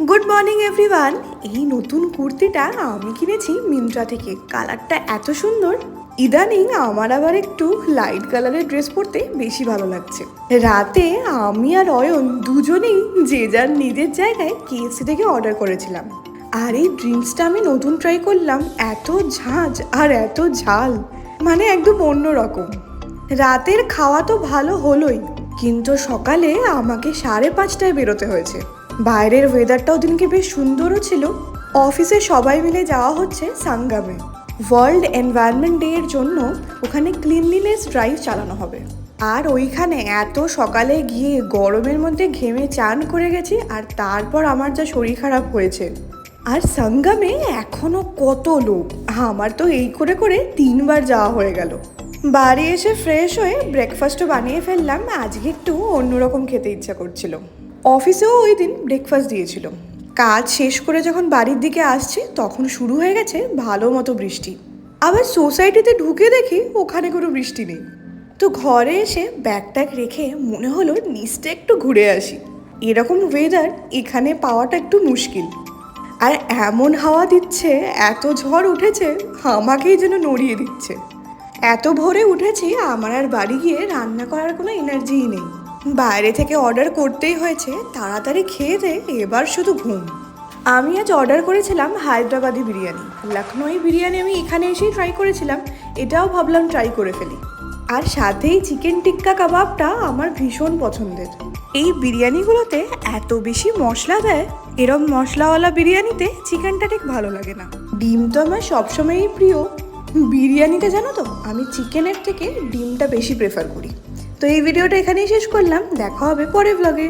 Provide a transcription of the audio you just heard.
Good morning everyone. এই নতুন কুর্তিটা আমি কিনেছি মিন্ত্রা থেকে। কালারটা এত সুন্দর, ইদানিং আমার আবার একটু লাইট কালারের ড্রেস পরতে বেশি ভালো লাগছে। রাতে আমি আর অয়ন দুজনেই যে যার নিজের জায়গায় KFC থেকে অর্ডার করেছিলাম। আর এই ড্রিঙ্কসটা আমি নতুন ট্রাই করলাম, এত ঝাঁঝ আর এত ঝাল, মানে একদম অন্যরকম। রাতের খাওয়া তো ভালো হলোই, কিন্তু সকালে আমাকে 5:30টায় বেরোতে হয়েছে। বাইরের ওয়েদারটাও দিনকে বেশ সুন্দরও ছিল। অফিসে সবাই মিলে যাওয়া হচ্ছে সাঙ্গামে। ওয়ার্ল্ড এনভায়রনমেন্ট ডে এর জন্য ওখানে ক্লিনলিনেস ড্রাইভ চালানো হবে। আর ওইখানে এত সকালে গিয়ে গরমের মধ্যে ঘেমে চান করে গেছি, আর তারপর আমার যা শরীর খারাপ হয়েছে। আর সাঙ্গামে এখনো কত লোক, আমার তো এই করে করে 3বার যাওয়া হয়ে গেল। বাড়ি এসে ফ্রেশ হয়ে ব্রেকফাস্টও বানিয়ে ফেললাম। আজকে একটু অন্যরকম খেতে ইচ্ছা করছিল। অফিসেও ওই দিন ব্রেকফাস্ট দিয়েছিল। কাজ শেষ করে যখন বাড়ির দিকে আসছি তখন শুরু হয়ে গেছে ভালো মতো বৃষ্টি। আবার সোসাইটিতে ঢুকে দেখি ওখানে কোনো বৃষ্টি নেই। তো ঘরে এসে ব্যাগ ট্যাগ রেখে মনে হলো নিচটা একটু ঘুরে আসি। এরকম ওয়েদার এখানে পাওয়াটা একটু মুশকিল। আর এমন হাওয়া দিচ্ছে, এত ঝড় উঠেছে, আমাকেই যেন নড়িয়ে দিচ্ছে। এত ভোরে উঠেছি, আমার আর বাড়ি গিয়ে রান্না করার কোনো এনার্জিই নেই। বাইরে থেকে অর্ডার করতেই হয়েছে, তাড়াতাড়ি খেয়ে দিয়ে এবার শুধু ঘুম। আমি আজ অর্ডার করেছিলাম হায়দ্রাবাদি বিরিয়ানি। লখনৌই বিরিয়ানি আমি এখানে এসেই ট্রাই করেছিলাম, এটাও ভাবলাম ট্রাই করে ফেলি। আর সাথেই চিকেন টিক্কা কাবাবটা আমার ভীষণ পছন্দের। এই বিরিয়ানিগুলোতে এত বেশি মশলা দেয়, এরম মশলাওয়ালা বিরিয়ানিতে চিকেনটা ঠিক ভালো লাগে না। ডিম তো আমার সবসময়ই প্রিয়, বিরিয়ানিতে জানো তো আমি চিকেনের থেকে ডিমটা বেশি প্রেফার করি। তো এই ভিডিওটা এখানেই শেষ করলাম, দেখা হবে পরের ব্লগে।